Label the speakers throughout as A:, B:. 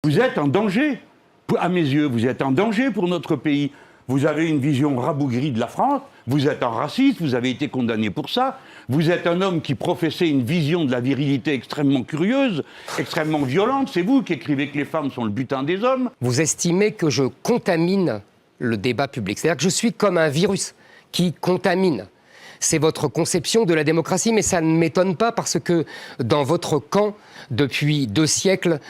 A: Vous êtes en danger. À mes yeux, vous êtes en danger pour notre pays. Vous avez une vision rabougrie de la France, vous êtes un raciste, vous avez été condamné pour ça, vous êtes un homme qui professait une vision de la virilité extrêmement curieuse, extrêmement violente, c'est vous qui écrivez que les femmes sont le butin des hommes.
B: Vous estimez que je contamine le débat public, c'est-à-dire que je suis comme un virus qui contamine. C'est votre conception de la démocratie, mais ça ne m'étonne pas parce que dans votre camp, depuis 2 siècles,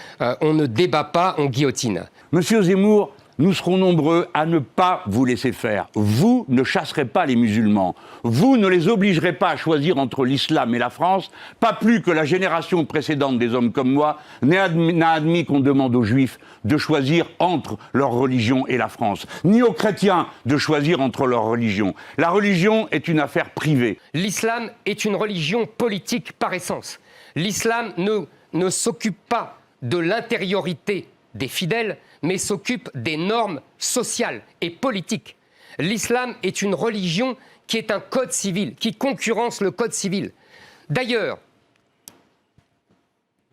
B: on ne débat pas, on guillotine.
A: Monsieur Zemmour, nous serons nombreux à ne pas vous laisser faire. Vous ne chasserez pas les musulmans. Vous ne les obligerez pas à choisir entre l'islam et la France, pas plus que la génération précédente des hommes comme moi n'a admis qu'on demande aux juifs de choisir entre leur religion et la France, ni aux chrétiens de choisir entre leur religion. La religion est une affaire privée.
B: L'islam est une religion politique par essence. L'islam ne s'occupe pas de l'intériorité des fidèles, mais s'occupe des normes sociales et politiques. L'islam est une religion qui est un code civil, qui concurrence le code civil. D'ailleurs,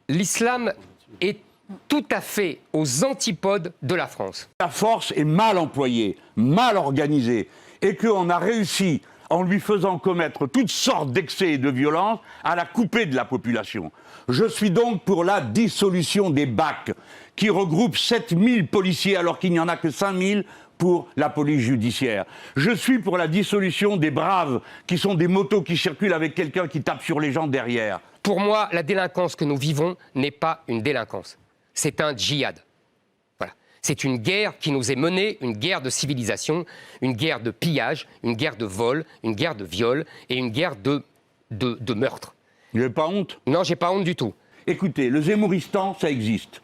B: l'islam est tout à fait aux antipodes de la France.
A: La force est mal employée, mal organisée, et qu'on a réussi, en lui faisant commettre toutes sortes d'excès et de violences, à la couper de la population. Je suis donc pour la dissolution des BAC, qui regroupent 7000 policiers alors qu'il n'y en a que 5000 pour la police judiciaire. Je suis pour la dissolution des braves, qui sont des motos qui circulent avec quelqu'un qui tape sur les gens derrière.
B: Pour moi, la délinquance que nous vivons n'est pas une délinquance, c'est un djihad. Voilà. C'est une guerre qui nous est menée, une guerre de civilisation, une guerre de pillage, une guerre de vol, une guerre de viol et une guerre de meurtre.
A: Vous n'avez pas honte?
B: Non, j'ai pas honte du tout.
A: Écoutez, le Zemmouristan, ça existe.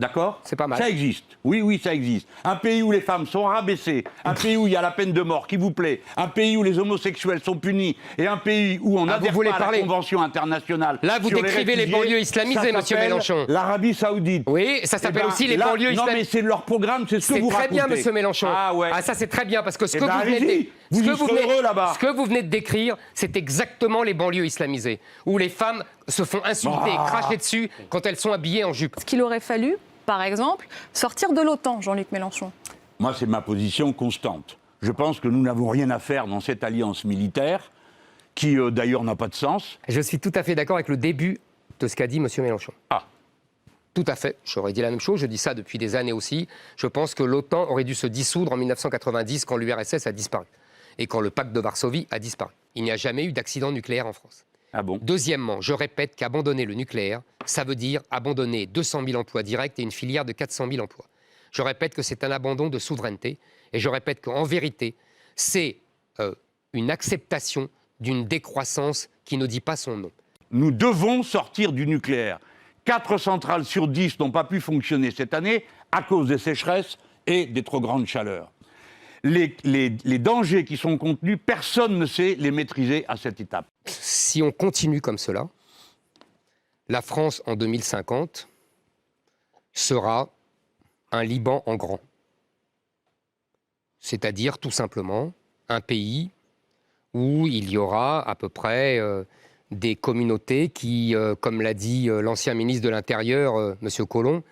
A: D'accord?
B: C'est pas mal.
A: Ça existe. Oui, oui, ça existe. Un pays où les femmes sont rabaissées, un pays où il y a la peine de mort qui vous plaît, un pays où les homosexuels sont punis, et un pays où on adhère pas à la Convention internationale.
B: Là, vous décrivez les banlieues islamisées, monsieur Mélenchon.
A: L'Arabie Saoudite.
B: Oui, ça s'appelle aussi les banlieues islamisées.
A: Non, mais c'est leur programme, c'est ce que vous racontez.
B: C'est très bien, monsieur Mélenchon.
A: Ah ouais.
B: Ah, ça, c'est très bien, parce que ce que
A: vous venez
B: ce que vous venez de décrire, c'est exactement les banlieues islamisées, où les femmes se font insulter et cracher dessus quand elles sont habillées en jupe.
C: Ce qu'il aurait fallu, par exemple, sortir de l'OTAN, Jean-Luc Mélenchon.
A: Moi, c'est ma position constante. Je pense que nous n'avons rien à faire dans cette alliance militaire, qui d'ailleurs n'a pas de sens.
B: Je suis tout à fait d'accord avec le début de ce qu'a dit M. Mélenchon.
A: Ah.
B: Tout à fait. J'aurais dit la même chose, je dis ça depuis des années aussi. Je pense que l'OTAN aurait dû se dissoudre en 1990 quand l'URSS a disparu et quand le pacte de Varsovie a disparu. Il n'y a jamais eu d'accident nucléaire en France.
A: Ah bon?
B: Deuxièmement, je répète qu'abandonner le nucléaire, ça veut dire abandonner 200 000 emplois directs et une filière de 400 000 emplois. Je répète que c'est un abandon de souveraineté et je répète qu'en vérité, c'est une acceptation d'une décroissance qui ne dit pas son nom.
A: Nous devons sortir du nucléaire. 4 centrales sur 10 n'ont pas pu fonctionner cette année à cause des sécheresses et des trop grandes chaleurs. Les dangers qui sont contenus, personne ne sait les maîtriser à cette étape.
B: Si on continue comme cela, la France en 2050 sera un Liban en grand. C'est-à-dire tout simplement un pays où il y aura à peu près des communautés qui, comme l'a dit l'ancien ministre de l'Intérieur, M. Collomb,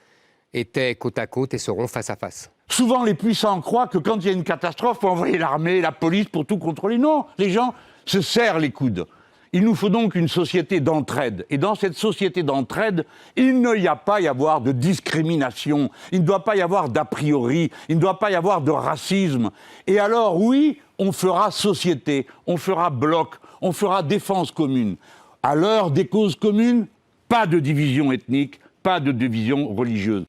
B: étaient côte à côte et seront face à face.
A: Souvent, les puissants croient que quand il y a une catastrophe, il faut envoyer l'armée, la police pour tout contrôler. Non, les gens se serrent les coudes. Il nous faut donc une société d'entraide. Et dans cette société d'entraide, il ne y a pas y avoir de discrimination, il ne doit pas y avoir d'a priori, il ne doit pas y avoir de racisme. Et alors, oui, on fera société, on fera bloc, on fera défense commune. À l'heure des causes communes, pas de division ethnique, pas de division religieuse.